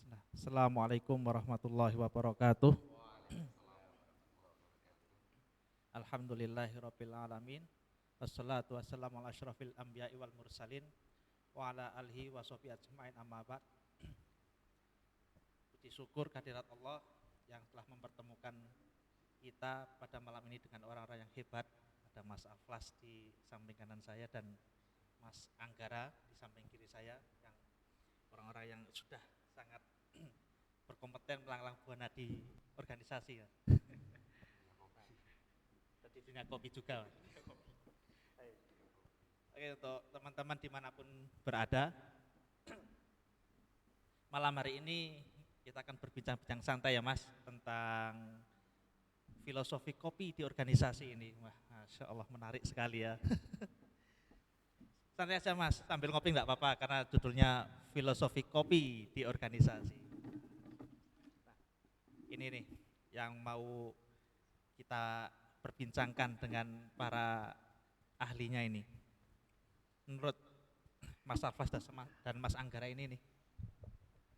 Bismillah. Assalamualaikum warahmatullahi wabarakatuh. Alhamdulillahirabbil alamin. Wassalatu wassalamu ala asyrafil anbiya'i wal mursalin wa ala alihi wa sahbihi ajmain amma ba'd. Puji syukur kehadirat Allah yang telah mempertemukan kita pada malam ini dengan orang-orang yang hebat. Ada Mas Aflas di samping kanan saya dan Mas Anggara di samping kiri saya, yang orang-orang yang sudah sangat berkompeten melanglang buana di organisasi ya. Dan di dunia kopi juga. Oke, untuk teman-teman dimanapun berada, malam hari ini kita akan berbincang-bincang santai ya Mas, tentang filosofi kopi di organisasi ini. Wah, Masya Allah menarik sekali ya. Santai aja Mas, sambil ngopi nggak apa-apa karena judulnya filosofi kopi di organisasi. Nah, ini nih yang mau kita perbincangkan dengan para ahlinya ini. Menurut Mas Alfas dan Mas Anggara ini nih,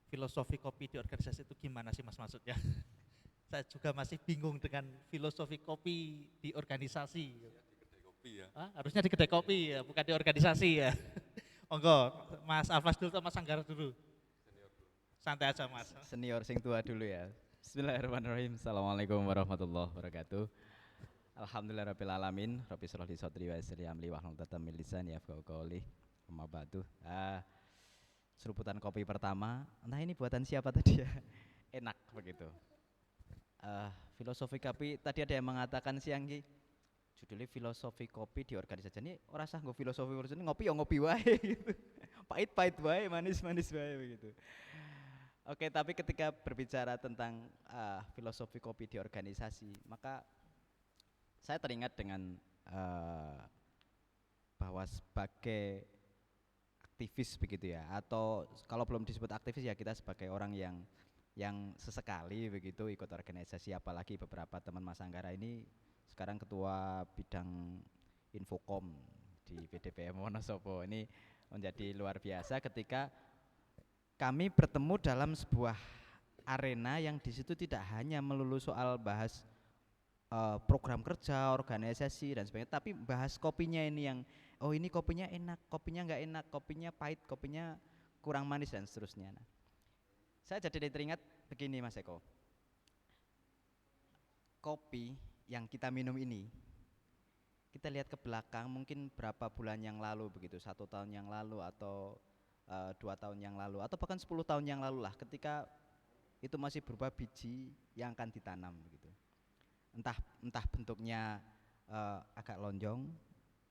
filosofi kopi di organisasi itu gimana sih Mas maksudnya? Saya juga masih bingung dengan filosofi kopi di organisasi. Kopi ya. Harusnya di kedai kopi ya, bukan di organisasi ya. Monggo, Mas Alfas dulu atau Mas Anggara dulu? Santai aja Mas. Senior sing tua dulu ya. Bismillahirrahmanirrahim. Assalamualaikum warahmatullahi wabarakatuh. Alhamdulillahirabbil alamin. Rabbi shrah li sadri wa yassir li amri wahlul 'uqdatam min lisani yafqahu qawli. Amma ba'du. Seruputan kopi pertama. Entah ini buatan siapa tadi ya. Enak begitu. Filosofi kopi tadi ada yang mengatakan siang ki judulnya filosofi kopi di organisasi. Ini ora usah nggo filosofi urusan ngopi ya ngopi wae gitu. Pahit-pahit wae, manis-manis wae begitu. Oke, tapi ketika berbicara tentang filosofi kopi di organisasi, maka saya teringat dengan bahwa sebagai aktivis begitu ya, atau kalau belum disebut aktivis ya kita sebagai orang yang sesekali begitu ikut organisasi, apalagi beberapa teman Mas Anggara ini sekarang ketua bidang Infokom di PDPM Wonosobo. Ini menjadi luar biasa ketika kami bertemu dalam sebuah arena yang di situ tidak hanya melulu soal bahas program kerja, organisasi dan sebagainya, tapi bahas kopinya ini yang oh ini kopinya enak, kopinya nggak enak, kopinya pahit, kopinya kurang manis dan seterusnya. Nah, saya jadi teringat begini Mas Eko, kopi yang kita minum ini, kita lihat ke belakang mungkin berapa bulan yang lalu begitu, 1 tahun yang lalu atau 2 tahun yang lalu atau bahkan 10 tahun yang lalu lah, ketika itu masih berupa biji yang akan ditanam begitu. Entah bentuknya agak lonjong,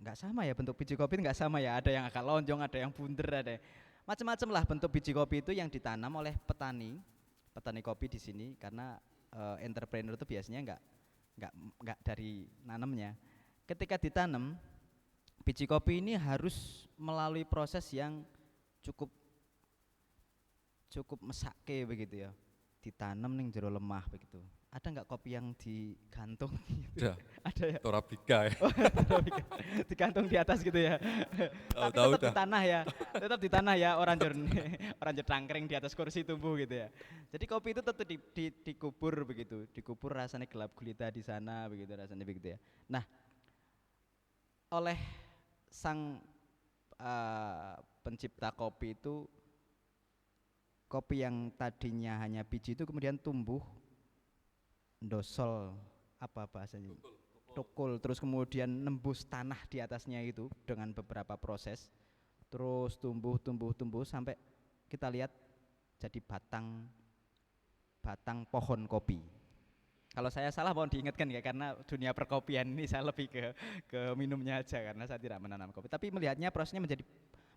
nggak sama ya bentuk biji kopi, nggak sama ya, ada yang agak lonjong, ada yang bunder, ada macam-macam lah bentuk biji kopi itu yang ditanam oleh petani kopi di sini, karena entrepreneur itu biasanya nggak dari nanamnya. Ketika ditanam biji kopi ini harus melalui proses yang cukup mesake begitu ya, ditanam ning jero lemah begitu. Ada nggak kopi yang digantung gitu? Ada ya. Torabika ya. Digantung di atas gitu ya. Tapi tetap di tanah ya, tetap di tanah ya, orang tangkring di atas kursi tumbuh gitu ya. Jadi kopi itu tetap dikubur begitu, dikubur, rasanya gelap gulita di sana begitu, rasanya begitu ya. Nah, oleh sang pencipta kopi itu, kopi yang tadinya hanya biji itu kemudian tumbuh ndosol, apa bahasanya, tukul, terus kemudian nembus tanah di atasnya itu dengan beberapa proses, terus tumbuh sampai kita lihat jadi batang pohon kopi. Kalau saya salah mohon diingatkan ya, karena dunia perkopian ini saya lebih ke minumnya aja karena saya tidak menanam kopi. Tapi melihatnya prosesnya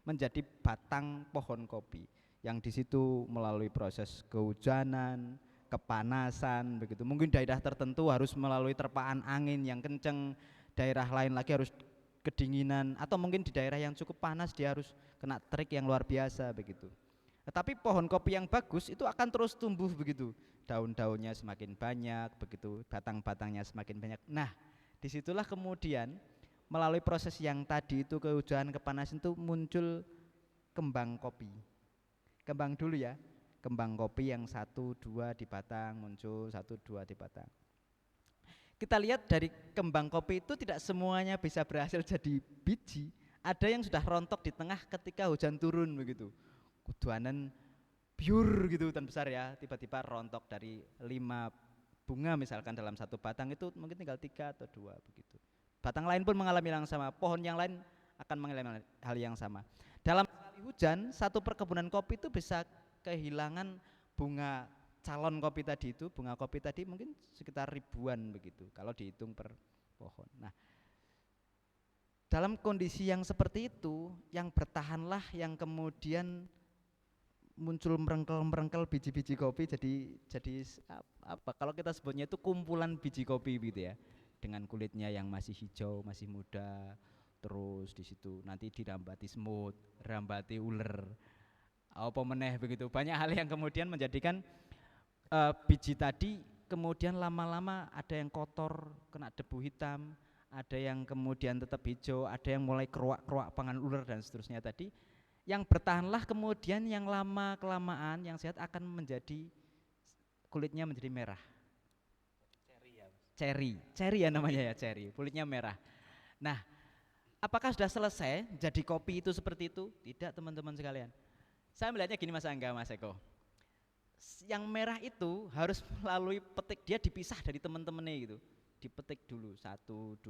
menjadi batang pohon kopi yang di situ melalui proses kehujanan, kepanasan begitu. Mungkin daerah tertentu harus melalui terpaan angin yang kenceng, daerah lain lagi harus kedinginan, atau mungkin di daerah yang cukup panas dia harus kena terik yang luar biasa begitu. Tetapi pohon kopi yang bagus itu akan terus tumbuh begitu, daun-daunnya semakin banyak begitu, batang-batangnya semakin banyak. Nah, disitulah kemudian melalui proses yang tadi itu, kehujanan, kepanasan, itu muncul kembang kopi. Kembang dulu ya, kembang kopi yang 1-2 di batang muncul, 1-2 di batang. Kita lihat dari kembang kopi itu tidak semuanya bisa berhasil jadi biji. Ada yang sudah rontok di tengah ketika hujan turun begitu. Kuduanan biur gitu hutan besar ya, tiba-tiba rontok dari 5 bunga misalkan dalam satu batang itu mungkin tinggal 3 atau 2 begitu. Batang lain pun mengalami hal yang sama, pohon yang lain akan mengalami hal yang sama. Dalam sekali hujan, satu perkebunan kopi itu bisa kehilangan bunga calon kopi tadi itu, bunga kopi tadi mungkin sekitar ribuan begitu kalau dihitung per pohon. Nah, dalam kondisi yang seperti itu, yang bertahanlah yang kemudian muncul merengkel-merengkel biji-biji kopi jadi apa kalau kita sebutnya itu kumpulan biji kopi gitu ya, dengan kulitnya yang masih hijau, masih muda, terus di situ nanti dirambati semut, rambati uler, apa meneh begitu. Banyak hal yang kemudian menjadikan biji tadi kemudian lama-lama ada yang kotor, kena debu hitam, ada yang kemudian tetap hijau, ada yang mulai keruak-keruak pangan ular dan seterusnya tadi. Yang bertahanlah kemudian yang lama kelamaan yang sehat akan menjadi kulitnya menjadi merah. Cherry ya namanya ya, cherry, kulitnya merah. Nah, apakah sudah selesai jadi kopi itu seperti itu? Tidak, teman-teman sekalian. Saya melihatnya gini Mas Angga, Mas Eko. Yang merah itu harus melalui petik, dia dipisah dari teman-temannya gitu. Dipetik dulu 1-2,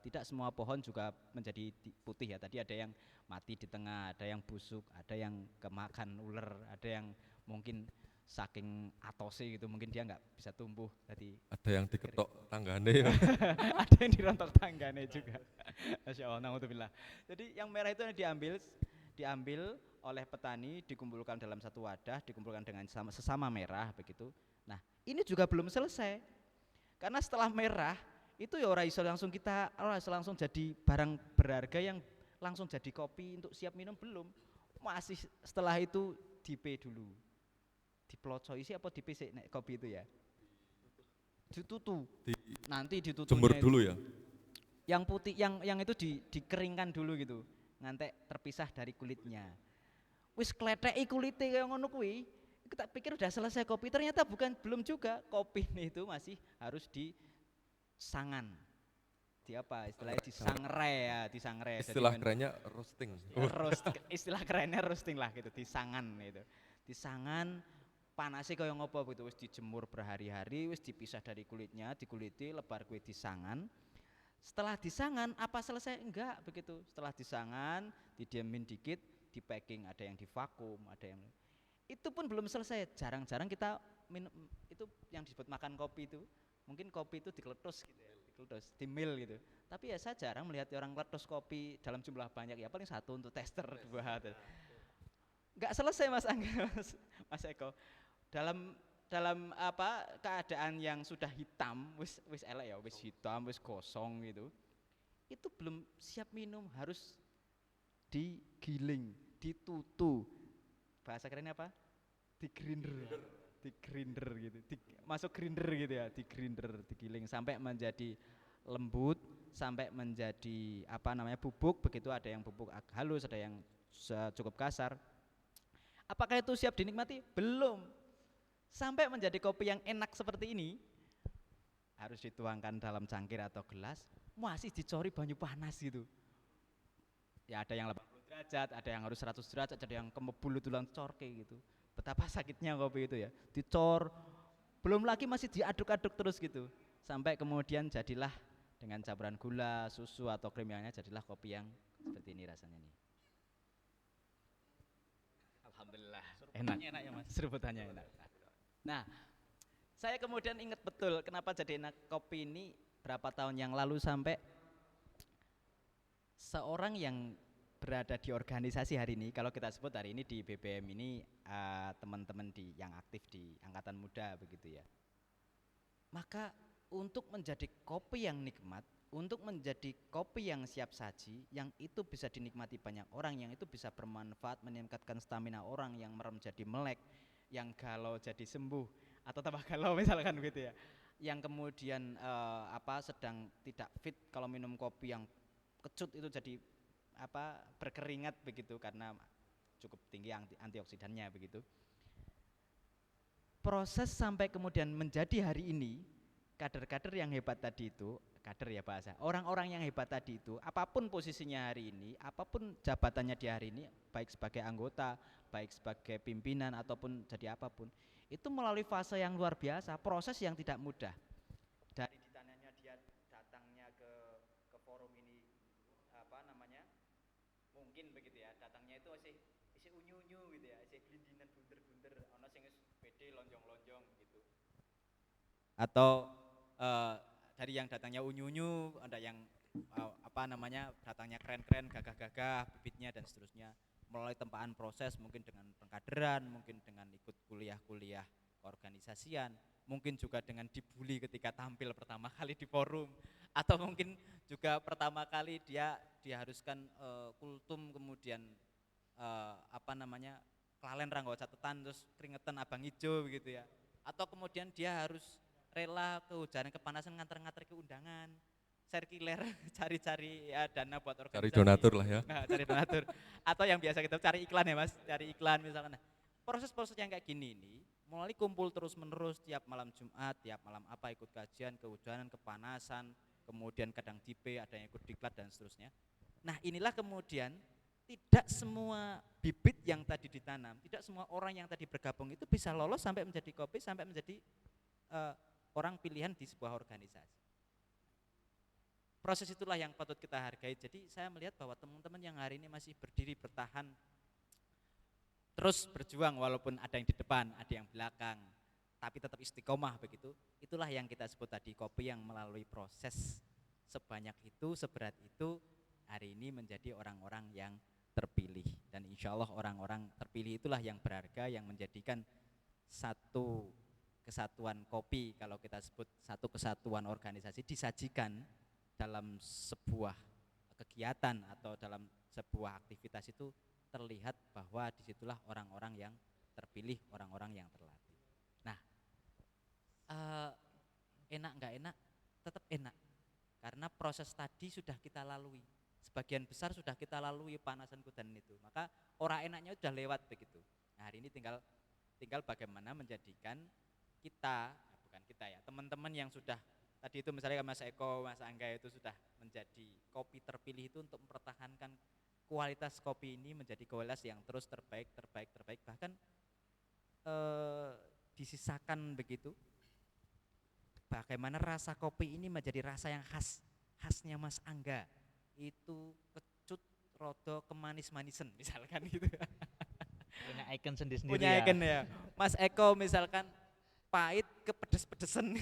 tidak semua pohon juga menjadi putih ya. Tadi ada yang mati di tengah, ada yang busuk, ada yang kemakan ular, ada yang mungkin saking atose gitu mungkin dia nggak bisa tumbuh. Jadi Ada yang diketok tanggane ya. ada yang dirontok tanggane juga. Masya Allah, naudzubillah. Jadi yang merah itu diambil oleh petani, dikumpulkan dalam satu wadah, dikumpulkan dengan sesama merah begitu. Nah, ini juga belum selesai. Karena setelah merah itu ya ora iso langsung langsung jadi barang berharga yang langsung jadi kopi untuk siap minum, belum. Masih setelah itu dipe dulu. Dipelocoi sih apa dipe sih nek kopi itu ya? Ditutu. Nanti ditutupnya Jemur dulu ya. yang putih yang itu dikeringkan dulu gitu. Ngantek terpisah dari kulitnya. Wis kletheki kulite kaya ngono kuwi. Kita pikir udah selesai kopi, ternyata belum juga. Kopi itu masih harus disangan. Di apa istilahnya, disangrai. Istilah kerennya roasting. Istilah kerennya roasting lah gitu, disangan gitu. Disangan panasnya kaya ngopo gitu, wis dijemur berhari-hari, wis dipisah dari kulitnya, dikuliti, lebar kue disangan. Setelah disangan apa selesai? Enggak begitu. Setelah disangan, didiamin dikit, di packing, ada yang di vakum, ada yang itu pun belum selesai. Jarang-jarang kita minum itu yang disebut makan kopi itu. Mungkin kopi itu dikeletus gitu ya, dikeletus, dimil gitu. Tapi ya saya jarang melihat orang meletus kopi dalam jumlah banyak, ya paling 1 untuk tester 2. Enggak selesai Mas Angga, Mas Eko. Dalam apa keadaan yang sudah hitam, wis elek ya, wis hitam, wis gosong gitu. Itu belum siap minum, harus digiling, ditutu. Bahasa kerennya apa? Di-grinder gitu. Masuk grinder gitu ya, di-grinder, digiling sampai menjadi lembut, sampai menjadi apa namanya bubuk, begitu ada yang bubuk halus, ada yang cukup kasar. Apakah itu siap dinikmati? Belum. Sampai menjadi kopi yang enak seperti ini harus dituangkan dalam cangkir atau gelas, masih dicori banyu panas gitu. Ya ada yang 80 derajat, ada yang harus 100 derajat, ada yang kemebul itu corke gitu. Betapa sakitnya kopi itu ya, dicor, belum lagi masih diaduk-aduk terus gitu. Sampai kemudian jadilah dengan campuran gula, susu atau krim yang lainnya, jadilah kopi yang seperti ini rasanya nih. Alhamdulillah, enak ya Mas. Seruputannya enak. Nah, saya kemudian ingat betul kenapa jadi enak kopi ini berapa tahun yang lalu, sampai seorang yang berada di organisasi hari ini, kalau kita sebut hari ini di BBM ini teman-teman yang aktif di angkatan muda begitu ya. Maka untuk menjadi kopi yang nikmat, untuk menjadi kopi yang siap saji, yang itu bisa dinikmati banyak orang, yang itu bisa bermanfaat meningkatkan stamina orang, yang merem jadi melek, yang galau jadi sembuh atau tambah galau misalkan gitu ya. Yang kemudian sedang tidak fit, kalau minum kopi yang kecut itu jadi berkeringat begitu karena cukup tinggi antioksidannya begitu. proses sampai kemudian menjadi hari ini, kader-kader yang hebat tadi itu, kader ya bahasa, orang-orang yang hebat tadi itu, apapun posisinya hari ini, apapun jabatannya di hari ini, baik sebagai anggota, baik sebagai pimpinan ataupun jadi apapun, itu melalui fase yang luar biasa, proses yang tidak mudah. Dari ditanyanya dia datangnya ke forum ini apa namanya, mungkin begitu ya, datangnya itu masih unyu-unyu gitu ya, masih gelindinan bunder-bunder, ono sing wis pede lonjong-lonjong gitu. Atau dari yang datangnya unyu-unyu, ada yang apa namanya, datangnya keren-keren, gagah-gagah, bibitnya dan seterusnya. Melalui tempaan proses, mungkin dengan pengkaderan, mungkin dengan ikut kuliah-kuliah keorganisasian, mungkin juga dengan dibully ketika tampil pertama kali di forum, atau mungkin juga pertama kali dia diharuskan kultum, kemudian apa namanya, kelalen ranggo catatan, terus keringetan abang hijau begitu ya, atau kemudian dia harus rela kehujanan kepanasan nganter-nganter ke undangan, sirkuler, cari-cari ya, dana buat organisasi. Cari donatur lah ya. Nah, cari donatur. Atau yang biasa kita cari iklan ya Mas, cari iklan misalkan. Nah, proses-proses yang kayak gini ini, mulai kumpul terus-menerus tiap malam Jumat, tiap malam apa, ikut kajian, kehujanan, kepanasan, kemudian kadang tipe, ada yang ikut diklat dan seterusnya. Nah, inilah kemudian tidak semua bibit yang tadi ditanam, tidak semua orang yang tadi bergabung itu bisa lolos sampai menjadi kopi, sampai menjadi orang pilihan di sebuah organisasi. Proses itulah yang patut kita hargai. Jadi saya melihat bahwa teman-teman yang hari ini masih berdiri, bertahan, terus berjuang walaupun ada yang di depan, ada yang belakang, tapi tetap istiqomah begitu. Itulah yang kita sebut tadi, kopi yang melalui proses sebanyak itu, seberat itu, hari ini menjadi orang-orang yang terpilih. Dan insya Allah orang-orang terpilih itulah yang berharga, yang menjadikan satu kesatuan kopi, kalau kita sebut satu kesatuan organisasi, disajikan dalam sebuah kegiatan atau dalam sebuah aktivitas, itu terlihat bahwa disitulah orang-orang yang terpilih, orang-orang yang terlatih. Nah, enak nggak enak, tetap enak, karena proses tadi sudah kita lalui, sebagian besar sudah kita lalui panasan kudan itu, maka orang enaknya sudah lewat begitu. Nah, hari ini tinggal bagaimana menjadikan kita, bukan kita ya, teman-teman yang sudah tadi itu misalnya Mas Eko, Mas Angga itu sudah menjadi kopi terpilih itu, untuk mempertahankan kualitas kopi ini menjadi kualitas yang terus terbaik, bahkan disisakan begitu. Bagaimana rasa kopi ini menjadi rasa yang khasnya Mas Angga, itu kecut rodo kemanis-manisan misalkan gitu. Punya icon sendiri-sendiri. Punya icon ya. Mas Eko misalkan pahit ke pedes-pedesan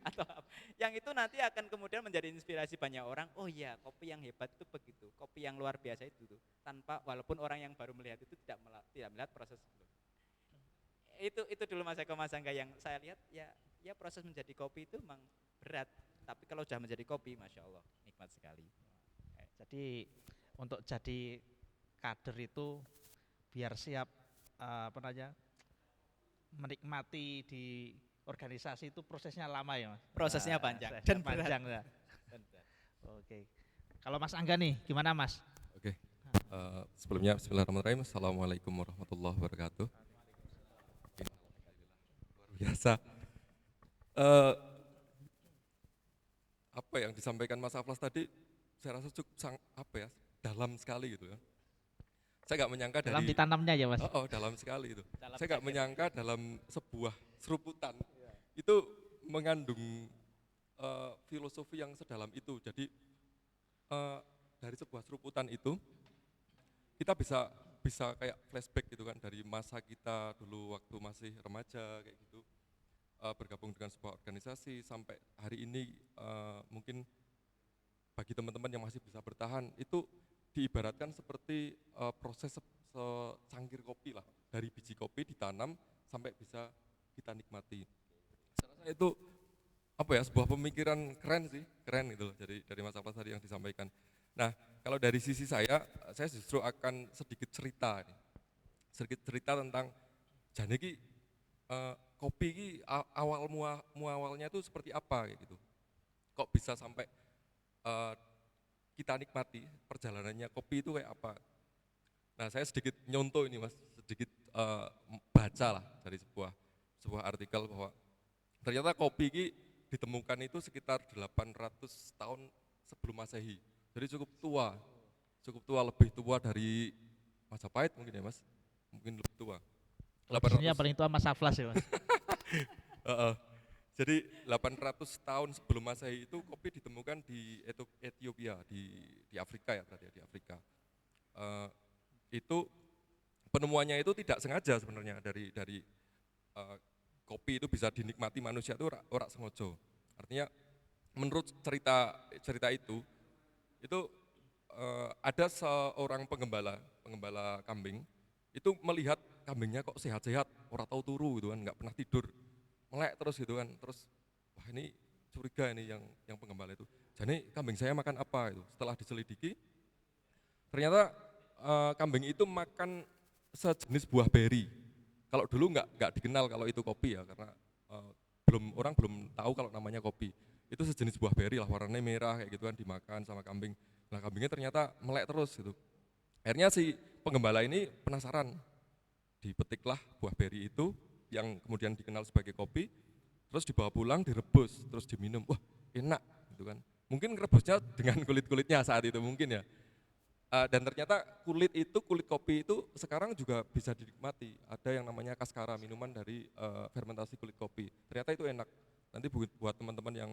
atau apa. Yang itu nanti akan kemudian menjadi inspirasi banyak orang. Oh iya, kopi yang hebat itu begitu, kopi yang luar biasa itu tuh. Tanpa, walaupun orang yang baru melihat itu tidak melihat proses sebelum. Itu dulu Mas Eko, Mas Angga, yang saya lihat ya proses menjadi kopi itu memang berat. Tapi kalau sudah menjadi kopi, Masya Allah, nikmat sekali. Jadi untuk jadi kader itu biar siap menikmati di organisasi itu prosesnya lama ya Mas? Prosesnya panjang dan panjang ya. Oke. Kalau Mas Angga nih gimana Mas? Oke. Sebelumnya bismillahirrahmanirrahim. Assalamualaikum warahmatullahi wabarakatuh. Luar biasa. Apa yang disampaikan Mas Aflas tadi, saya rasa cukup dalam sekali gitu ya. Saya nggak menyangka dalam ditanamnya ya Mas. Dalam sekali itu. Dalam saya nggak menyangka dalam sebuah seruputan itu mengandung filosofi yang sedalam itu. Jadi dari sebuah seruputan itu kita bisa kayak flashback gitu kan, dari masa kita dulu waktu masih remaja kayak gitu, bergabung dengan sebuah organisasi sampai hari ini. Mungkin bagi teman-teman yang masih bisa bertahan, itu diibaratkan seperti proses secangkir kopi lah, dari biji kopi ditanam sampai bisa kita nikmati. Saya rasa itu sebuah pemikiran keren gitu loh, dari Mas Aflas tadi yang disampaikan. Nah, kalau dari sisi saya justru akan sedikit cerita tentang janiki kopi ini awal muawalnya itu seperti apa gitu. Kok bisa sampai kita nikmati perjalanannya kopi itu kayak apa. Nah, saya sedikit nyontoh ini Mas, sedikit baca lah dari sebuah artikel bahwa ternyata kopi ini ditemukan itu sekitar 800 tahun sebelum Masehi. Jadi cukup tua, lebih tua dari Majapahit mungkin ya Mas, mungkin lebih tua. Kalau di sini yang 800, paling tua Mas Aflas ya Mas. Heeh. Jadi 800 tahun sebelum Masehi itu kopi ditemukan di Ethiopia, di Afrika ya berarti ya, di Afrika. Eh, itu penemuannya itu tidak sengaja sebenarnya dari eh, kopi itu bisa dinikmati manusia itu ora sengaja. Artinya menurut cerita itu ada seorang penggembala kambing itu melihat kambingnya kok sehat-sehat, ora tahu turu gitu kan, nggak pernah tidur, melek terus gitu kan, terus wah ini curiga ini yang penggembala itu. Jadi kambing saya makan apa itu? Setelah diselidiki, ternyata kambing itu makan sejenis buah beri. Kalau dulu nggak dikenal kalau itu kopi ya, karena orang belum tahu kalau namanya kopi. Itu sejenis buah beri lah, warnanya merah kayak gitu kan, dimakan sama kambing. Nah kambingnya ternyata melek terus gitu. Akhirnya si penggembala ini penasaran, dipetiklah buah beri itu yang kemudian dikenal sebagai kopi, terus dibawa pulang, direbus, terus diminum. Wah enak gitu kan. Mungkin rebusnya dengan kulit-kulitnya saat itu mungkin ya. Dan ternyata kulit kopi itu sekarang juga bisa dinikmati. Ada yang namanya kaskara, minuman dari fermentasi kulit kopi. Ternyata itu enak. Nanti buat teman-teman yang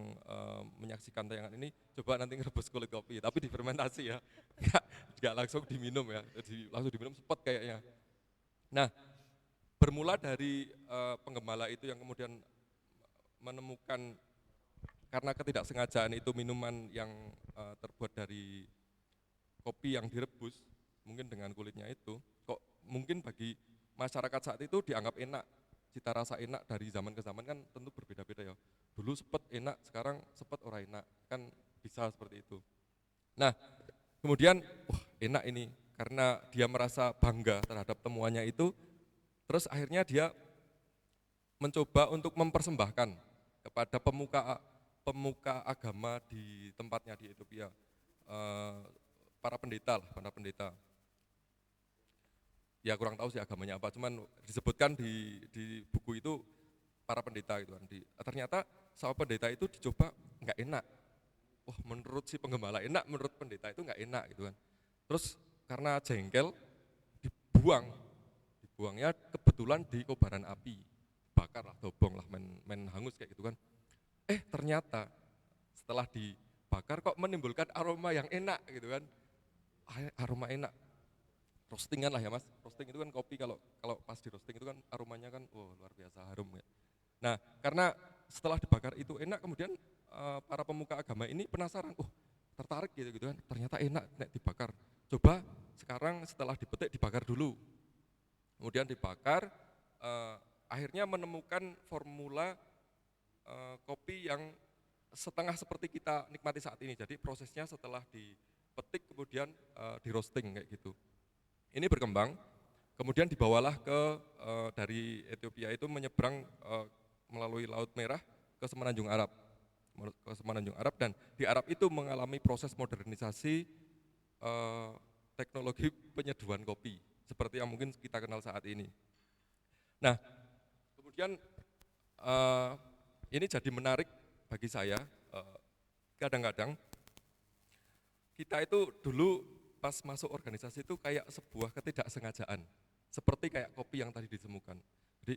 menyaksikan tayangan ini, coba nanti ngerebus kulit kopi, tapi difermentasi ya, nggak langsung diminum ya, langsung diminum sepet kayaknya. Nah, bermula dari penggembala itu yang kemudian menemukan karena ketidaksengajaan itu minuman yang terbuat dari kopi yang direbus, mungkin dengan kulitnya itu, kok mungkin bagi masyarakat saat itu dianggap enak, cita rasa enak dari zaman ke zaman kan tentu berbeda-beda ya. Dulu sepet enak, sekarang sepet ora enak, kan bisa seperti itu. Nah, kemudian wah enak ini, karena dia merasa bangga terhadap temuannya itu, terus akhirnya dia mencoba untuk mempersembahkan kepada pemuka agama di tempatnya di Ethiopia. Para pendeta. Ya kurang tahu sih agamanya apa, cuman disebutkan di buku itu para pendeta gitu kan. Ternyata sama pendeta itu dicoba nggak enak. Wah menurut si penggembala enak, menurut pendeta itu nggak enak gitu kan. Terus karena jengkel dibuangnya kebetulan di kobaran api, bakar lah, dobong lah, main hangus kayak gitu kan. Ternyata setelah dibakar kok menimbulkan aroma yang enak gitu kan. Aroma enak, roastingan lah ya Mas. Roasting itu kan kopi, kalau pas di roasting itu kan aromanya kan luar biasa harum ya. Nah karena setelah dibakar itu enak, kemudian para pemuka agama ini penasaran, tertarik gitu kan, ternyata enak nek dibakar. Coba sekarang setelah dipetik dibakar dulu, kemudian dibakar, akhirnya menemukan formula kopi yang setengah seperti kita nikmati saat ini. Jadi prosesnya setelah dipetik kemudian di roasting kayak gitu. Ini berkembang, kemudian dibawalah dari Ethiopia itu menyeberang melalui Laut Merah ke Semenanjung Arab. Dan di Arab itu mengalami proses modernisasi teknologi penyeduhan kopi seperti yang mungkin kita kenal saat ini. Nah, kemudian ini jadi menarik bagi saya. Kadang-kadang kita itu dulu pas masuk organisasi itu kayak sebuah ketidaksengajaan, seperti kayak kopi yang tadi ditemukan. Jadi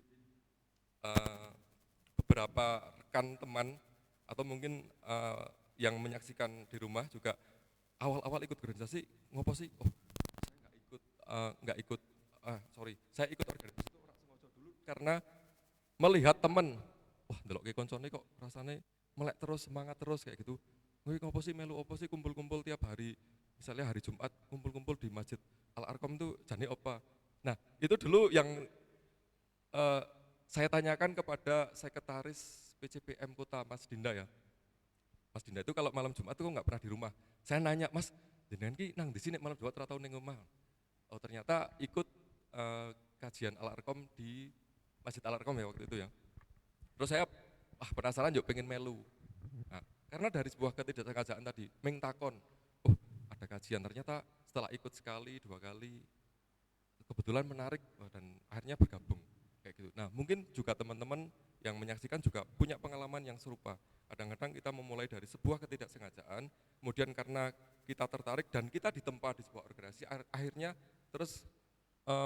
beberapa rekan teman atau mungkin yang menyaksikan di rumah juga awal-awal ikut organisasi, ngopo sih? Saya ikut organisasi itu orang sengaja dulu karena melihat teman, ndelok ke koncone kok rasanya melek terus, semangat terus kayak gitu. Ngopo sih, melu opo sih, kumpul-kumpul tiap hari, misalnya hari Jumat kumpul-kumpul di Masjid Al-Arqam tuh jane opa. Nah itu dulu yang saya tanyakan kepada sekretaris PCPM Kota Mas Dinda ya. Mas Dinda itu kalau malam Jumat tuh nggak pernah di rumah. Saya nanya, Mas, jenengan ki nang di sini malam Jumat ora tau ning omah. Oh ternyata ikut kajian Al-Arqam di Masjid Al-Arqam ya waktu itu ya. Terus saya penasaran juga pengen melu. Nah, karena dari sebuah ketidaksengajaan tadi, meng takon, ada kajian, ternyata setelah ikut sekali, 2 kali, kebetulan menarik dan akhirnya bergabung. kayak gitu. Nah, mungkin juga teman-teman yang menyaksikan juga punya pengalaman yang serupa. Kadang-kadang kita memulai dari sebuah ketidaksengajaan, kemudian karena kita tertarik dan kita ditempa di sebuah organisasi, akhirnya terus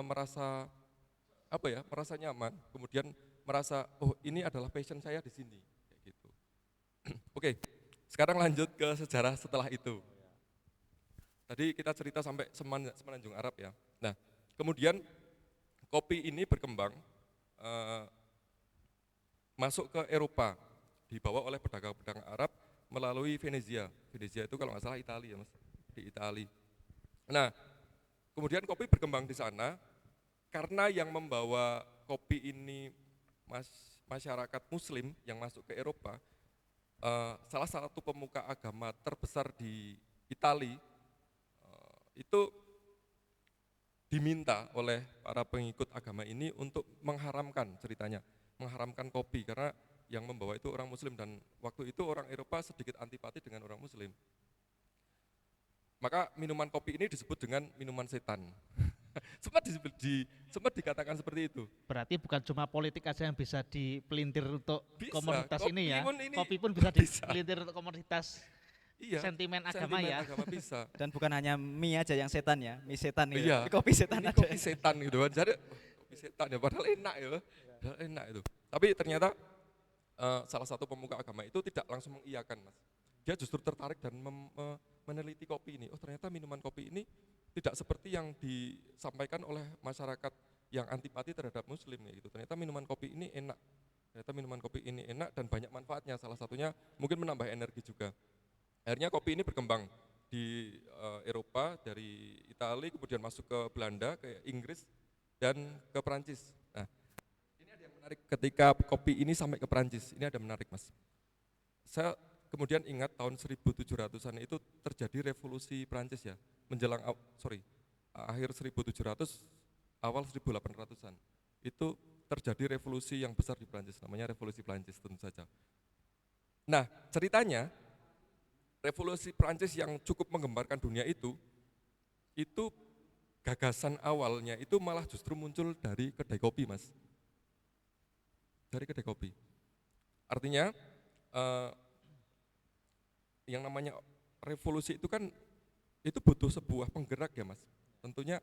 merasa apa ya, merasa nyaman, kemudian merasa oh ini adalah passion saya di sini, kayak gitu. Oke, sekarang lanjut ke sejarah setelah itu. Tadi kita cerita sampai Semenanjung Arab ya. Nah, kemudian kopi ini berkembang eh, masuk ke Eropa, dibawa oleh pedagang-pedagang Arab melalui Venezia. Venezia itu kalau nggak salah Italia ya mas, di Italia. Nah, kemudian kopi berkembang di sana karena yang membawa kopi ini masyarakat Muslim yang masuk ke Eropa, salah satu pemuka agama terbesar di Italia itu diminta oleh para pengikut agama ini untuk mengharamkan ceritanya, mengharamkan kopi karena yang membawa itu orang Muslim dan waktu itu orang Eropa sedikit antipati dengan orang Muslim. Maka minuman kopi ini disebut dengan minuman setan. sempat dikatakan seperti itu. Berarti bukan cuma politik aja yang bisa dipelintir untuk Bisa, komoditas kopi ini ya. pun ini Kopi pun bisa bisa. dipelintir untuk komoditas Iya, sentimen agama sentimen ya. agama bisa. Dan bukan hanya mie aja yang setan ya, mie setan gitu. Iya. Kopi setan Ini ada. kopi setan gitu kan. Jadi kopi setan ya padahal enak ya. Padahal enak itu. Tapi ternyata salah satu pemuka agama itu tidak langsung mengiyakan mas. Dia justru tertarik dan meneliti kopi ini. Oh ternyata minuman kopi ini tidak seperti yang disampaikan oleh masyarakat yang antipati terhadap muslim ya gitu. Ternyata minuman kopi ini enak. Ternyata minuman kopi ini enak dan banyak manfaatnya. Salah satunya mungkin menambah energi juga. Akhirnya kopi ini berkembang di Eropa, dari Italia, kemudian masuk ke Belanda, ke Inggris, dan ke Perancis. Nah, ini ada yang menarik ketika kopi ini sampai ke Perancis, ini ada menarik mas. Saya kemudian ingat tahun 1700-an itu terjadi revolusi Perancis ya, menjelang, akhir 1700, awal 1800-an. Itu terjadi revolusi yang besar di Perancis, namanya revolusi Perancis tentu saja. Nah, ceritanya, revolusi Prancis yang cukup menggemparkan dunia itu gagasan awalnya itu malah justru muncul dari kedai kopi mas. Dari kedai kopi. Artinya yang namanya revolusi itu kan itu butuh sebuah penggerak ya mas. Tentunya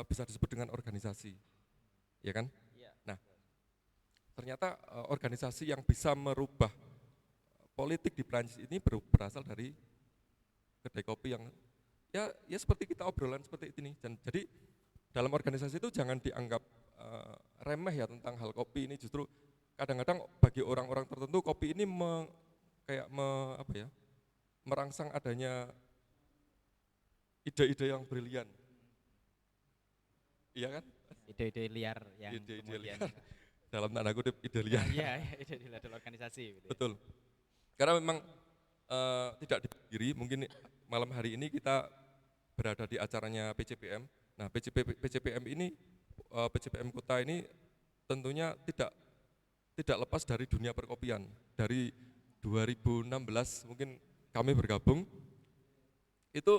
bisa disebut dengan organisasi, ya kan? Nah, ternyata organisasi yang bisa merubah politik di Prancis ini berasal dari kedai kopi yang ya seperti kita obrolan seperti ini. Dan jadi dalam organisasi itu jangan dianggap remeh ya tentang hal kopi ini. Justru kadang-kadang bagi orang-orang tertentu kopi ini merangsang adanya ide-ide yang brilian. Iya kan? Ide-ide liar yang Ide-ide kemudian liar. Dalam tanda kutip ide liar. iya, ide-ide liar dalam organisasi gitu ya. Betul. Karena memang tidak dipungkiri, mungkin malam hari ini kita berada di acaranya PCPM. Nah, PCPM ini, PCPM Kota ini tentunya tidak lepas dari dunia perkopian. Dari 2016 mungkin kami bergabung, itu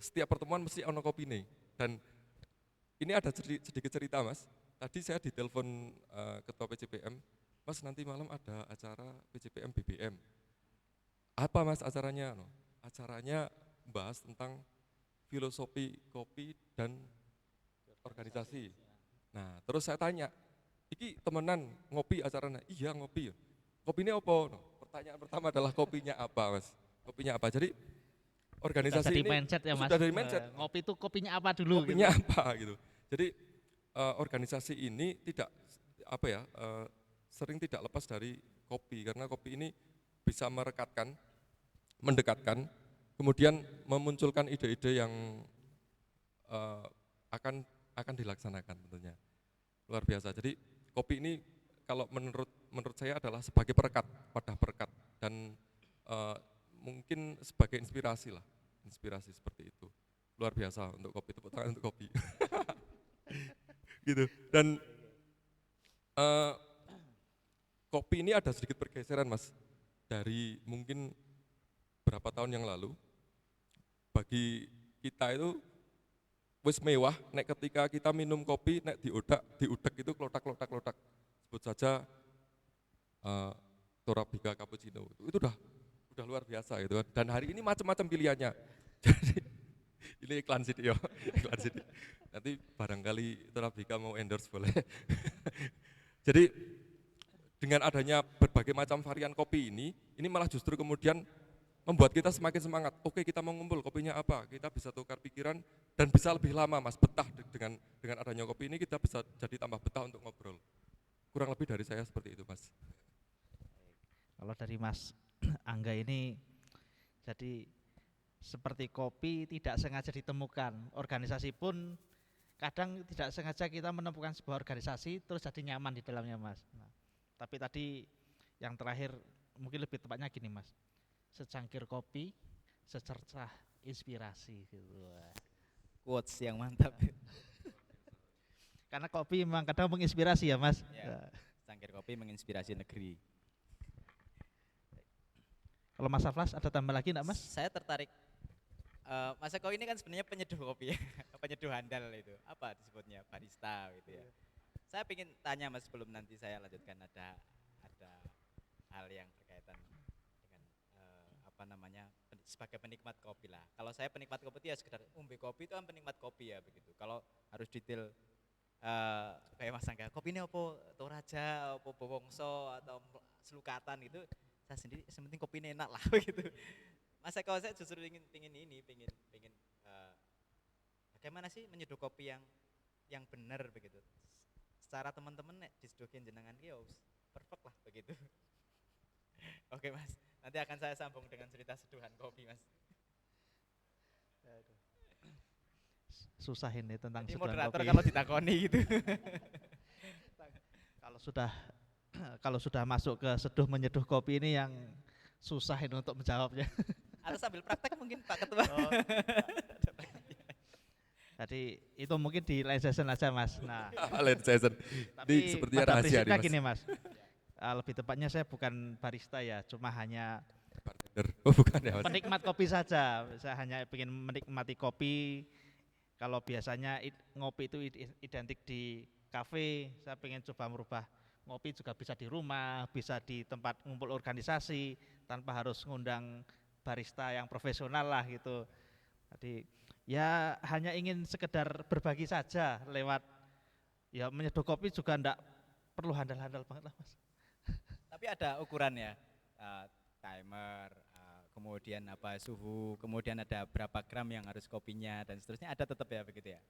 setiap pertemuan mesti ono kopi nih. Dan ini ada sedikit cerita mas, tadi saya ditelepon ketua PCPM, mas nanti malam ada acara PCPM BBM. Apa mas acaranya? No, acaranya bahas tentang filosofi kopi dan organisasi. Nah terus saya tanya, iki temenan ngopi acaranya? Iya ngopi. Kopinya apa? No, pertanyaan pertama adalah kopinya apa mas? Kopinya apa? Jadi organisasi Sudah ini mindset ya mas. sudah dari mindset. Ngopi itu kopinya apa dulu? Kopinya gitu. apa gitu. Jadi organisasi ini tidak sering tidak lepas dari kopi karena kopi ini bisa merekatkan, mendekatkan, kemudian memunculkan ide-ide yang akan dilaksanakan tentunya. Luar biasa. Jadi kopi ini kalau menurut saya adalah sebagai perekat, wadah perekat dan mungkin sebagai inspirasi lah, inspirasi seperti itu. Luar biasa untuk kopi, tepuk tangan untuk kopi. Gitu. Dan kopi ini ada sedikit pergeseran mas, dari mungkin berapa tahun yang lalu, bagi kita itu wis mewah, nek ketika kita minum kopi, nek diudek itu klotak. Sebut saja Torabika cappuccino. Itu udah luar biasa gitu kan. Dan hari ini macam-macam pilihannya. Jadi ini iklan sih yo, iklan sih. Nanti barangkali Torabika mau endorse boleh. Jadi dengan adanya berbagai macam varian kopi ini malah justru kemudian membuat kita semakin semangat. Oke, kita mau ngumpul, kopinya apa? Kita bisa tukar pikiran dan bisa lebih lama, Mas. Betah dengan adanya kopi ini kita bisa jadi tambah betah untuk ngobrol. Kurang lebih dari saya seperti itu, Mas. Kalau dari Mas Angga ini, jadi seperti kopi tidak sengaja ditemukan, organisasi pun kadang tidak sengaja kita menemukan sebuah organisasi terus jadi nyaman di dalamnya, Mas. Nah, tapi tadi yang terakhir mungkin lebih tepatnya gini, Mas, secangkir kopi, secercah inspirasi gitu. Quotes yang mantap. Karena kopi memang kadang menginspirasi ya, Mas. Ya, cangkir kopi menginspirasi negeri. Kalau Mas Aflas ada tambah lagi enggak, Mas? Saya tertarik. Mas Eko ini kan sebenarnya penyeduh kopi ya, penyeduh handal itu. Apa disebutnya? Barista gitu ya. Saya ingin tanya Mas sebelum nanti saya lanjutkan ada hal yang berkaitan dengan apa namanya sebagai penikmat kopi lah. Kalau saya penikmat kopi itu ya sekedar umbi kopi itu kan penikmat kopi ya begitu. Kalau harus detail kayak Mas Angga, kopi ini apa Toraja, apa Bowongso atau Selukatan gitu, saya sendiri sementing kopi ini enak lah begitu. Mas Eko saya justru ingin bagaimana sih menyeduh kopi yang benar begitu. Secara teman-teman nek diseduhin jenengan ki perfect lah begitu. Oke Mas, nanti akan saya sambung dengan cerita seduhan kopi Mas. Susah ini tentang Jadi seduhan moderator kopi. kalau ditakoni gitu. Kalau sudah masuk ke seduh menyeduh kopi ini yang susah ini untuk menjawabnya. Atau sambil praktek mungkin Pak Ketua. Oh. Jadi itu mungkin di lain session aja Mas. Nah, Lain season. tapi Ini sepertinya pada rahasia prinsipnya nih, Mas. gini Mas. Lebih tepatnya saya bukan barista ya, cuma hanya Bartender. Oh bukan ya, Mas. penikmat kopi saja. Saya hanya ingin menikmati kopi. Kalau biasanya ngopi itu identik di kafe, saya ingin coba merubah. Ngopi juga bisa di rumah, bisa di tempat ngumpul organisasi, tanpa harus ngundang barista yang profesional lah gitu. Jadi ya hanya ingin sekedar berbagi saja lewat ya menyeduh kopi juga enggak perlu handal-handal banget lah Mas. Tapi ada ukurannya, timer, kemudian apa suhu, kemudian ada berapa gram yang harus kopinya dan seterusnya ada tetap ya begitu ya.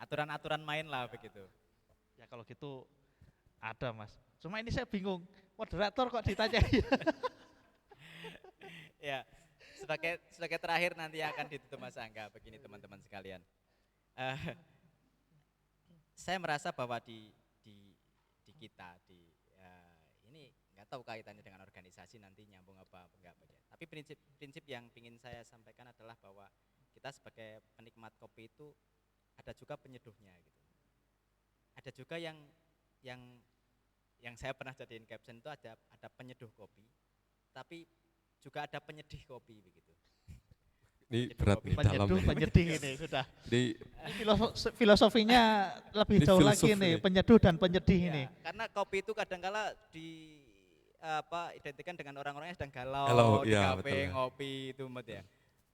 Aturan-aturan main lah begitu. Ya kalau gitu ada Mas. Cuma ini saya bingung, moderator kok ditanya. Ya, sebagai terakhir nanti akan ditutup Mas Angga. Begini teman-teman sekalian. Saya merasa bahwa di kita ini nggak tahu kaitannya dengan organisasi nanti nyambung apa enggak. Tapi prinsip yang ingin saya sampaikan adalah bahwa kita sebagai penikmat kopi itu ada juga penyeduhnya gitu. Ada juga yang saya pernah jadiin caption itu ada penyeduh kopi, tapi juga ada penyedih kopi begitu. Ini berat nih, dalam Penyeduh, ini. penyedih ini sudah. Ini Filosofinya lebih Ini jauh lagi filsuf nih, ini. penyeduh dan penyedih Ya, ini. karena kopi itu kadangkala identikan dengan orang-orang yang sedang Galau, galau di iya, kafe betul ya. ngopi itu ya.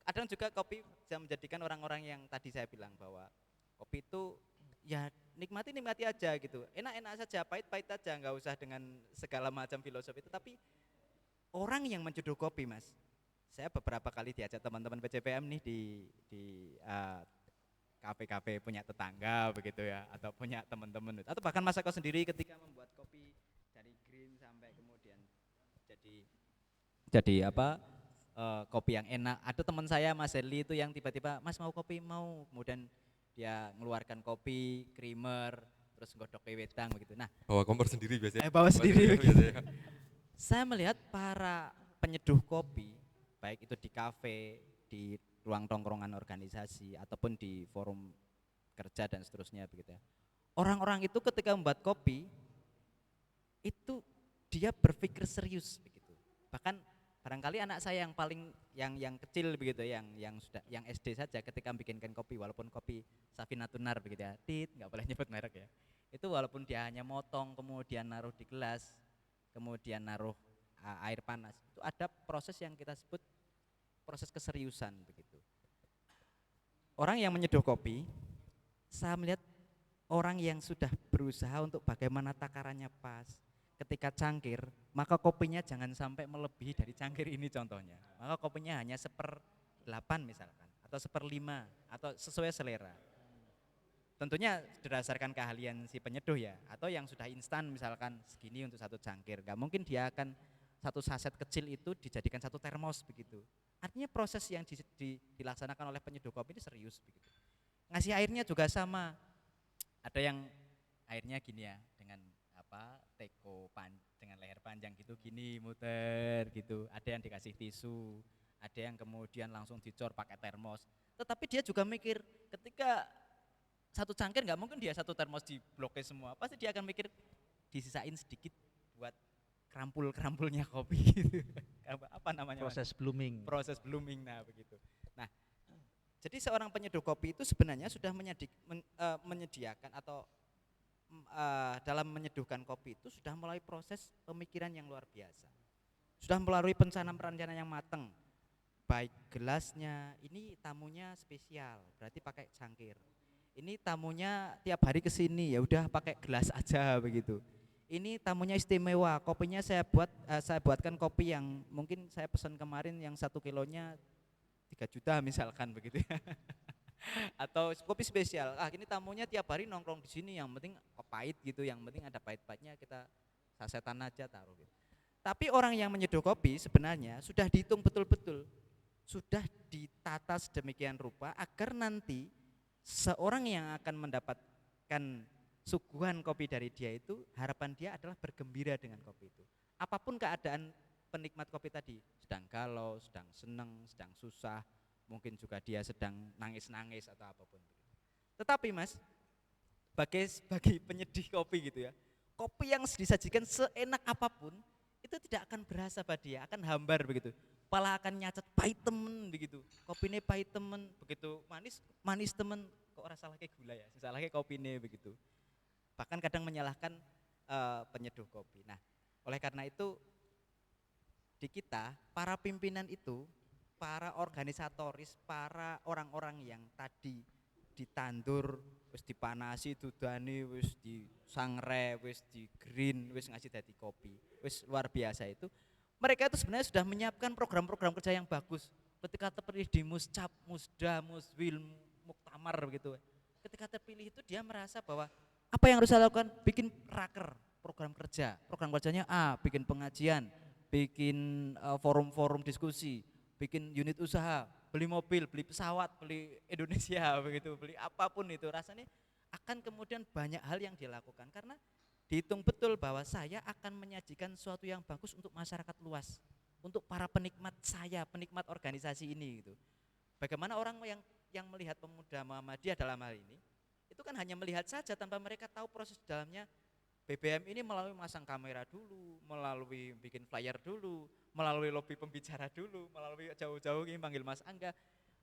Kadang juga kopi bisa menjadikan orang-orang yang tadi saya bilang bahwa kopi itu ya nikmati aja gitu, enak-enak saja, pahit-pahit aja, nggak usah dengan segala macam filosofi itu. Tapi orang yang menyeduh kopi Mas, saya beberapa kali diajak teman-teman PCPM nih di kafe-kafe punya tetangga begitu ya, atau punya teman-teman, atau bahkan Mas Eko sendiri ketika membuat kopi dari green sampai kemudian jadi kopi yang enak. Ada teman saya Mas Herli itu yang tiba-tiba Mas mau kopi, mau, kemudian dia mengeluarkan kopi, creamer, terus godok wedang begitu. Nah, bawa kompor sendiri biasanya. bawa sendiri begitu. biasanya. Saya melihat para penyeduh kopi, baik itu di kafe, di ruang tongkrongan organisasi, ataupun di forum kerja dan seterusnya begitu ya. Orang-orang itu ketika membuat kopi, itu dia berpikir serius begitu. Bahkan barangkali anak saya yang paling yang kecil begitu, yang sudah yang SD saja ketika bikinkan kopi, walaupun kopi Safinatunar begitu ya, nggak boleh nyebut merek ya. Itu walaupun dia hanya motong kemudian naruh di gelas, kemudian naruh air panas, itu ada proses yang kita sebut proses keseriusan begitu. Orang yang menyeduh kopi, saya melihat orang yang sudah berusaha untuk bagaimana takarannya pas. Ketika cangkir, maka kopinya jangan sampai melebihi dari cangkir ini contohnya. Maka kopinya hanya 1/8 misalkan, atau 1/5, atau sesuai selera. Tentunya berdasarkan keahlian si penyeduh ya, atau yang sudah instan misalkan segini untuk satu cangkir. Gak mungkin dia akan satu saset kecil itu dijadikan satu termos begitu. Artinya proses yang dilaksanakan oleh penyeduh kopi ini serius begitu. Ngasih airnya juga sama. Ada yang airnya gini ya, dengan teko dengan leher panjang gitu, gini muter gitu. Ada yang dikasih tisu, ada yang kemudian langsung dicor pakai termos. Tetapi dia juga mikir, ketika satu cangkir nggak mungkin dia satu termos diblokir semua, pasti dia akan mikir disisain sedikit buat kerampulnya kopi gitu. Apa namanya? Proses blooming. Proses blooming, nah begitu. Nah, jadi seorang penyeduh kopi itu sebenarnya sudah menyediakan atau dalam menyeduhkan kopi itu sudah melalui proses pemikiran yang luar biasa. Sudah melalui perencanaan yang matang. Baik gelasnya, ini tamunya spesial, berarti pakai cangkir. Ini tamunya tiap hari ke sini, ya udah pakai gelas aja begitu. Ini tamunya istimewa, kopinya saya buatkan kopi yang mungkin saya pesan kemarin yang 1 kilonya 3 juta misalkan begitu ya. Atau kopi spesial, ini tamunya tiap hari nongkrong di sini, yang penting pahit gitu, yang penting ada pahit-pahitnya, kita sasetan aja taruh gitu. Tapi orang yang menyeduh kopi sebenarnya sudah dihitung betul-betul, sudah ditata sedemikian rupa agar nanti seorang yang akan mendapatkan suguhan kopi dari dia itu, harapan dia adalah bergembira dengan kopi itu. Apapun keadaan penikmat kopi tadi, sedang galau, sedang senang, sedang susah, mungkin juga dia sedang nangis-nangis atau apapun. Tetapi Mas, bagi penyedih kopi gitu ya, kopi yang disajikan seenak apapun itu tidak akan berasa pada dia, akan hambar begitu. Malah akan nyacat pahit temen begitu. Kopine pahit temen, begitu manis temen, kok rasa lagi gula ya, salahnya kopine begitu. Bahkan kadang menyalahkan penyeduh kopi. Nah, oleh karena itu di kita para pimpinan itu, para organisatoris, para orang-orang yang tadi ditandur, wis dipanasi dudane, wis disangre, wis di green, wis ngasih dadi kopi, wis luar biasa itu. Mereka itu sebenarnya sudah menyiapkan program-program kerja yang bagus. Ketika terpilih di Muscap, Musda, Muswil, Muktamar begitu. Ketika terpilih itu dia merasa bahwa apa yang harus saya lakukan? Bikin raker, program kerja. Program kerjanya bikin pengajian, bikin forum-forum diskusi, bikin unit usaha, beli mobil, beli pesawat, beli Indonesia begitu, beli apapun itu, rasanya akan kemudian banyak hal yang dilakukan karena dihitung betul bahwa saya akan menyajikan sesuatu yang bagus untuk masyarakat luas, untuk para penikmat saya, penikmat organisasi ini gitu. Bagaimana orang yang melihat pemuda Muhammadiyah dalam hal ini, itu kan hanya melihat saja tanpa mereka tahu proses dalamnya. BBM ini melalui masang kamera dulu, melalui bikin flyer dulu, melalui lobby pembicara dulu, melalui jauh-jauh ini panggil Mas Angga.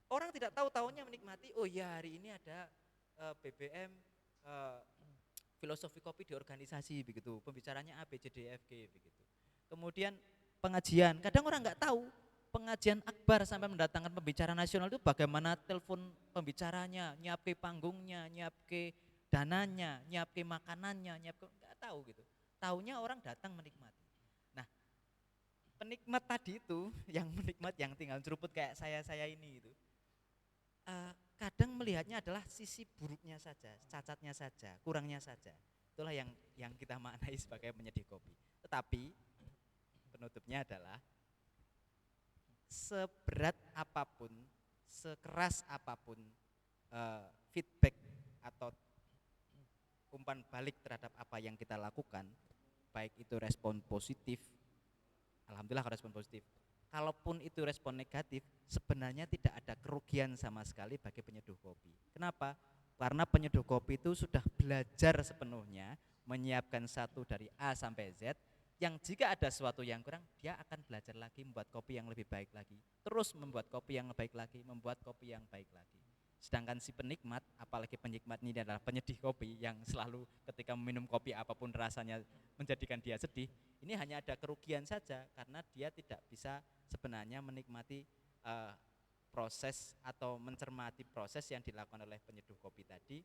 Orang tidak tahu, taunya menikmati, oh ya hari ini ada BBM filosofi kopi di organisasi begitu, pembicaranya A, B, C, D, F, G begitu. Kemudian pengajian, kadang orang nggak tahu pengajian akbar sampai mendatangkan pembicara nasional itu bagaimana telepon pembicaranya, nyiapke panggungnya, nyiapke dananya, nyiapke makanannya, nggak tahu gitu. Taunya orang datang menikmati. Nah, penikmat tadi itu, yang menikmat yang tinggal ceruput kayak saya ini gitu. Kadang melihatnya adalah sisi buruknya saja, cacatnya saja, kurangnya saja. Itulah yang kita maknai sebagai penyedih kopi. Tetapi penutupnya adalah seberat apapun, sekeras apapun feedback atau umpan balik terhadap apa yang kita lakukan, baik itu respon positif, alhamdulillah respon positif. Kalaupun itu respon negatif, sebenarnya tidak ada kerugian sama sekali bagi penyeduh kopi. Kenapa? Karena penyeduh kopi itu sudah belajar sepenuhnya menyiapkan satu dari A sampai Z, yang jika ada sesuatu yang kurang, dia akan belajar lagi membuat kopi yang lebih baik lagi, terus membuat kopi yang baik lagi, membuat kopi yang baik lagi. Sedangkan si penikmat, apalagi penikmat ini adalah penyedih kopi yang selalu ketika meminum kopi apapun rasanya menjadikan dia sedih, ini hanya ada kerugian saja karena dia tidak bisa sebenarnya menikmati proses atau mencermati proses yang dilakukan oleh penyeduh kopi tadi,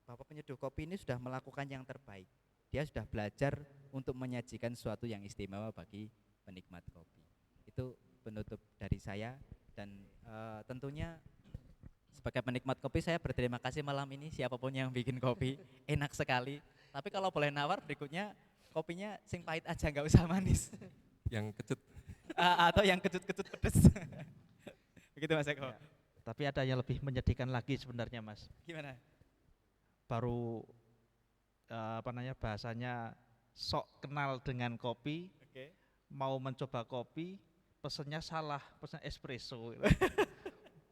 bahwa penyeduh kopi ini sudah melakukan yang terbaik. Dia sudah belajar untuk menyajikan sesuatu yang istimewa bagi penikmat kopi. Itu penutup dari saya, dan tentunya sebagai penikmat kopi saya berterima kasih malam ini siapapun yang bikin kopi, enak sekali. Tapi kalau boleh nawar berikutnya kopinya sing pahit aja, nggak usah manis. Yang kecut. Atau yang kecut-kecut pedes. Begitu Mas Eko. Ya. Tapi ada yang lebih menyedihkan lagi sebenarnya Mas. Gimana? Baru bahasanya sok kenal dengan kopi, Oke. mau mencoba kopi, pesennya salah, pesen espresso.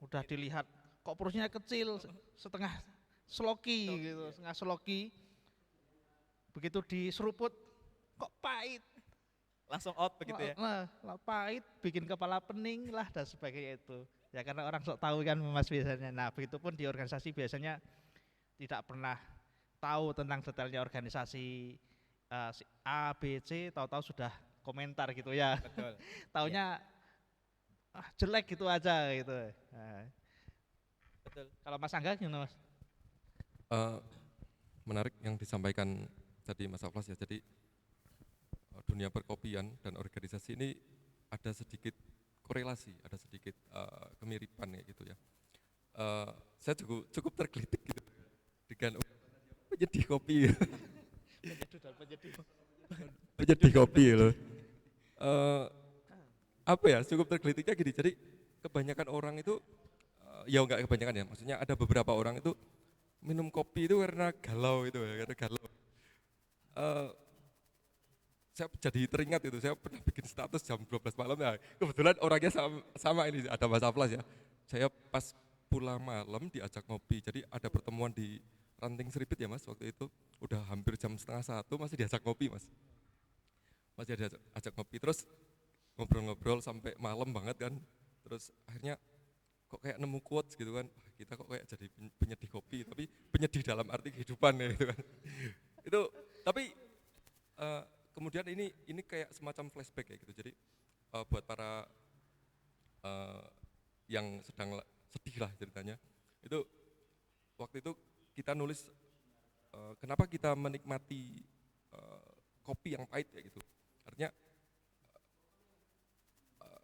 Udah dilihat kok porsinya kecil, setengah sloki gitu, setengah sloki. Begitu diseruput kok pahit. Langsung out begitu ya. Nah, pahit, bikin kepala pening lah dan sebagainya itu. Ya karena orang sok tahu kan Mas biasanya. Nah, begitupun di organisasi biasanya tidak pernah tahu tentang detailnya organisasi si A, B, C, tahu-tahu sudah komentar gitu ya. Betul. Taunya jelek gitu aja gitu. Nah, Betul. kalau Mas Angga gimana Mas? Menarik yang disampaikan tadi Mas Aflas ya. Jadi dunia perkopian dan organisasi ini ada sedikit korelasi, ada sedikit kemiripan ya gitu ya. Saya cukup tergelitik gitu dengan penyedih kopi. Penyedih kopi loh. Apa ya, cukup tergelitiknya gini. Jadi kebanyakan orang itu ya enggak kebanyakan ya, maksudnya ada beberapa orang itu minum kopi itu karena galau itu ya, karena galau. Saya jadi teringat itu, saya pernah bikin status jam 12 malam ya, kebetulan orangnya sama ini, ada Mas Aflas ya. Saya pas pulang malam diajak ngopi, jadi ada pertemuan di Ranting Seripit ya Mas, waktu itu udah hampir jam setengah 1 masih diajak ngopi Mas. Masih diajak ngopi, terus ngobrol-ngobrol sampai malam banget kan, terus akhirnya kok kayak nemu quotes gitu kan, kita kok kayak jadi penyedih kopi, tapi penyedih dalam arti kehidupan ya gitu kan. Itu, tapi kemudian ini kayak semacam flashback ya gitu, jadi buat para yang sedang sedih lah ceritanya, itu waktu itu kita nulis kenapa kita menikmati kopi yang pahit ya gitu, artinya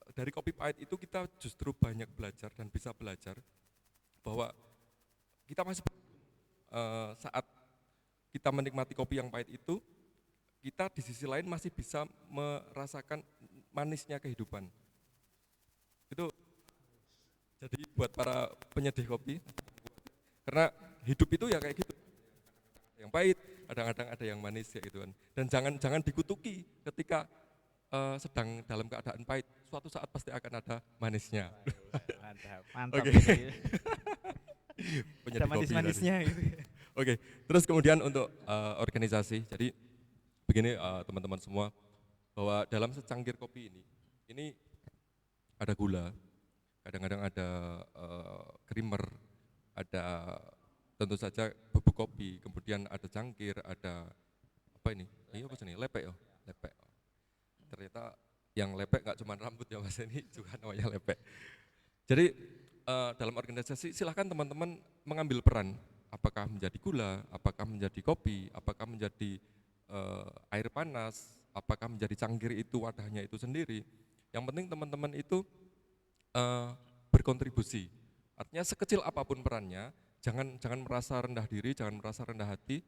dari kopi pahit itu kita justru banyak belajar dan bisa belajar bahwa kita masih saat kita menikmati kopi yang pahit itu, kita di sisi lain masih bisa merasakan manisnya kehidupan. Itu jadi buat para penyedih kopi, karena hidup itu ya kayak gitu, yang pahit, kadang-kadang ada yang manis ya gitu kan. Dan jangan dikutuki ketika sedang dalam keadaan pahit, suatu saat pasti akan ada manisnya. Mantap. Oke. Ada manis-manisnya gitu. Oke, terus kemudian untuk organisasi, jadi begini teman-teman semua, bahwa dalam secangkir kopi ini ada gula, kadang-kadang ada creamer, ada tentu saja bubuk kopi, kemudian ada cangkir, ada apa ini? Ini apa sih? Lepek ya, lepek. Ternyata yang lepek nggak cuma rambut ya Mas, ini juga namanya lepek. Jadi dalam organisasi silahkan teman-teman mengambil peran, apakah menjadi gula, apakah menjadi kopi, apakah menjadi air panas, apakah menjadi cangkir itu wadahnya itu sendiri. Yang penting teman-teman itu berkontribusi. Artinya sekecil apapun perannya, jangan merasa rendah diri, jangan merasa rendah hati.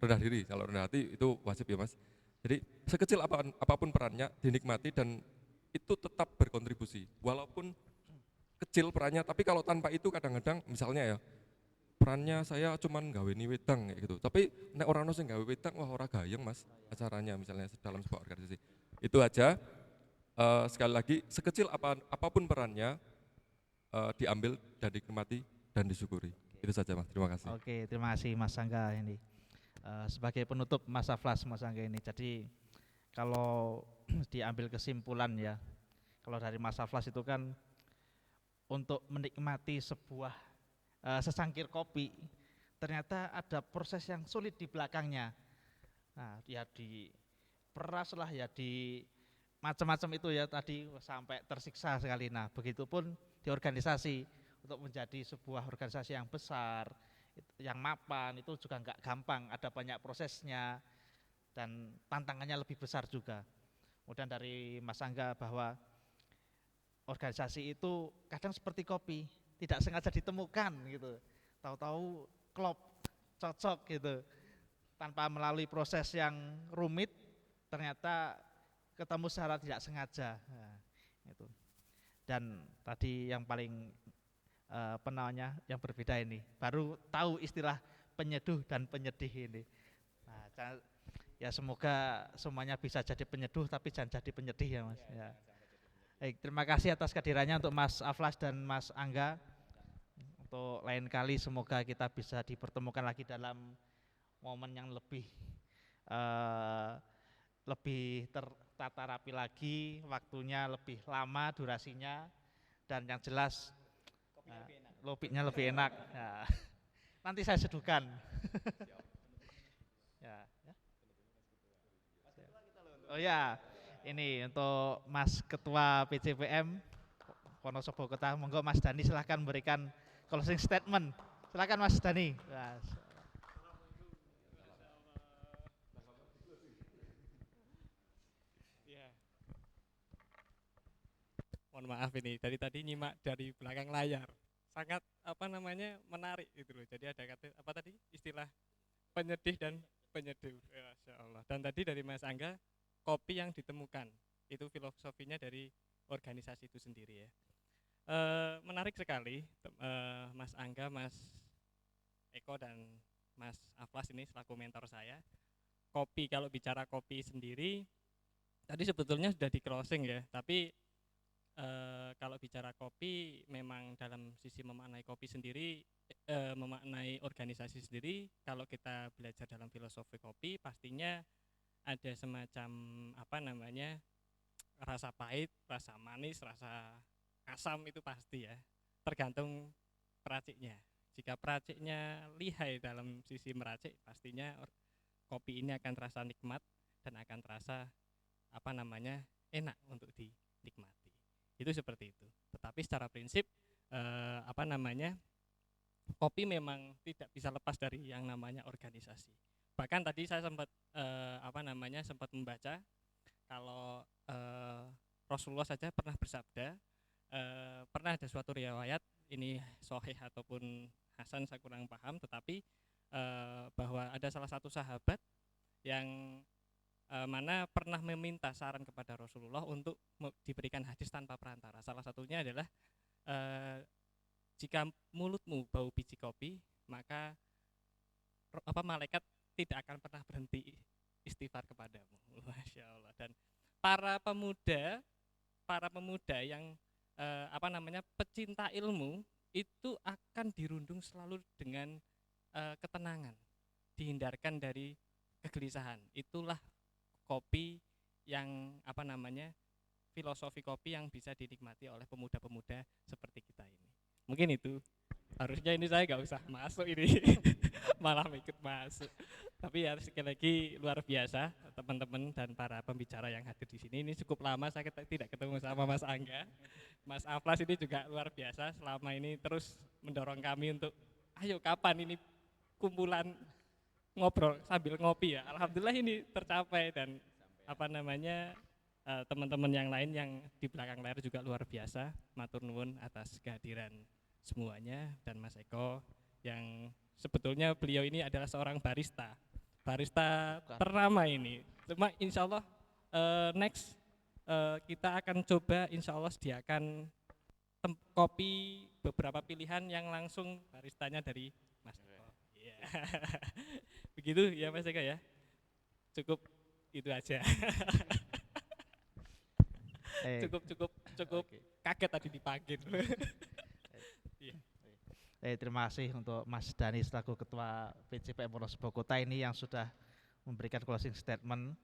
Rendah diri. Kalau rendah hati itu wajib ya Mas. Jadi sekecil apapun perannya dinikmati dan itu tetap berkontribusi. Walaupun kecil perannya, tapi kalau tanpa itu kadang-kadang misalnya ya, perannya saya cuman gaweni wedang kayak gitu. Tapi nek orang sing gawe wedang wah ora gayeng Mas acaranya misalnya dalam sebuah organisasi. Itu aja. Sekali lagi sekecil apapun perannya diambil dan dinikmati dan disyukuri. Itu saja Mas. Terima kasih. Oke, terima kasih Mas Angga ini. Sebagai penutup Mas Aflas, Mas Angga ini. Jadi kalau diambil kesimpulan ya, kalau dari Mas Aflas itu kan untuk menikmati sebuah secangkir kopi ternyata ada proses yang sulit di belakangnya. Nah, ya diperas lah ya di macam-macam itu ya tadi sampai tersiksa sekali. Nah, begitupun di organisasi untuk menjadi sebuah organisasi yang besar, yang mapan itu juga nggak gampang, ada banyak prosesnya dan tantangannya lebih besar juga. Kemudian dari Mas Angga bahwa organisasi itu kadang seperti kopi, tidak sengaja ditemukan gitu. Tahu-tahu klop, cocok gitu. Tanpa melalui proses yang rumit, ternyata ketemu secara tidak sengaja. Nah, itu. Dan tadi yang paling penanya yang berbeda ini, baru tahu istilah penyeduh dan penyedih ini. Nah, ya semoga semuanya bisa jadi penyeduh tapi jangan jadi penyedih ya Mas. Ya. Baik, terima kasih atas kehadirannya untuk Mas Aflas dan Mas Angga. Untuk lain kali semoga kita bisa dipertemukan lagi dalam momen yang eh, lebih tertata rapi lagi, waktunya lebih lama durasinya, dan yang jelas kopinya lebih enak. Ya. Nanti saya seduhkan. Ya, ya. Oh ya, ini untuk Mas Ketua PCPM Wonosobo Kota, monggo Mas Dani silahkan memberikan closing statement. Silakan Mas Dani. Ya, mohon maaf ini dari tadi nyimak dari belakang layar. Sangat apa namanya menarik gitu loh. Jadi ada kata apa tadi istilah penyedih dan penyeduh. Ya, Masya Allah. Dan tadi dari Mas Angga kopi yang ditemukan itu filosofinya dari organisasi itu sendiri ya. Menarik sekali Mas Angga, Mas Eko dan Mas Aflas ini selaku mentor saya. Kopi kalau bicara kopi sendiri tadi sebetulnya sudah di closing ya, tapi kalau bicara kopi memang dalam sisi memaknai kopi sendiri, memaknai organisasi sendiri, kalau kita belajar dalam filosofi kopi pastinya ada semacam apa namanya rasa pahit, rasa manis, rasa asam itu pasti ya, tergantung peraciknya. Jika peraciknya lihai dalam sisi meracik, pastinya kopi ini akan terasa nikmat dan akan terasa apa namanya enak untuk dinikmati. Itu seperti itu. Tetapi secara prinsip apa namanya kopi memang tidak bisa lepas dari yang namanya organisasi. Bahkan tadi saya sempat apa namanya sempat membaca kalau Rasulullah saja pernah bersabda, pernah ada suatu riwayat ini sahih ataupun hasan saya kurang paham, tetapi bahwa ada salah satu sahabat yang mana pernah meminta saran kepada Rasulullah untuk diberikan hadis tanpa perantara. Salah satunya adalah jika mulutmu bau biji kopi, maka apa malaikat tidak akan pernah berhenti istighfar kepadamu. Masya Allah. Dan para pemuda yang apa namanya pecinta ilmu itu akan dirundung selalu dengan ketenangan, dihindarkan dari kegelisahan. Itulah kopi yang apa namanya filosofi kopi yang bisa dinikmati oleh pemuda-pemuda seperti kita ini. Mungkin itu. Harusnya ini saya nggak usah masuk ini, malah ikut masuk. Tapi ya sekali lagi luar biasa teman-teman dan para pembicara yang hadir di sini. Ini cukup lama saya tidak ketemu sama Mas Angga. Mas Aflas ini juga luar biasa selama ini terus mendorong kami untuk ayo kapan ini kumpulan ngobrol sambil ngopi ya. Alhamdulillah ini tercapai dan apa namanya teman-teman yang lain yang di belakang layar juga luar biasa. Matur nuwun atas kehadiran semuanya dan Mas Eko yang sebetulnya beliau ini adalah seorang barista ternama ini. Cuma insya Allah next kita akan coba insya Allah sediakan kopi beberapa pilihan yang langsung baristanya dari Mas Eko. Yeah. Begitu ya Mas Eko ya. Cukup itu aja. cukup kaget tadi dipanggil. Terima kasih untuk Mas Dani selaku Ketua PCPM Wonosobo Kota ini yang sudah memberikan closing statement.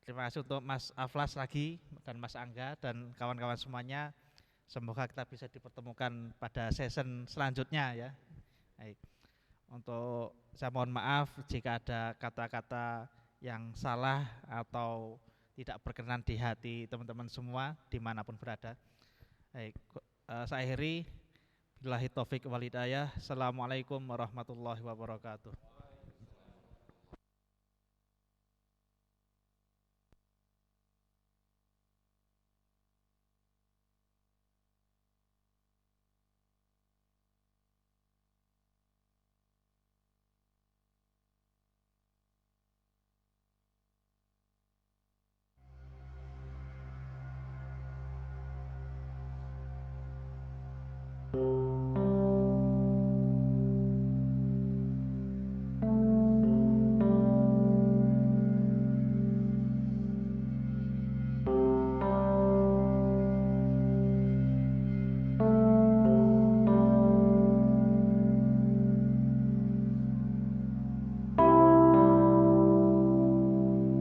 Terima kasih untuk Mas Aflas lagi dan Mas Angga dan kawan-kawan semuanya. Semoga kita bisa dipertemukan pada season selanjutnya ya. Baik. Untuk saya mohon maaf jika ada kata-kata yang salah atau tidak berkenan di hati teman-teman semua dimanapun berada. Baik, saya akhiri. Billahi taufik wal hidayah. Assalamualaikum warahmatullahi wabarakatuh.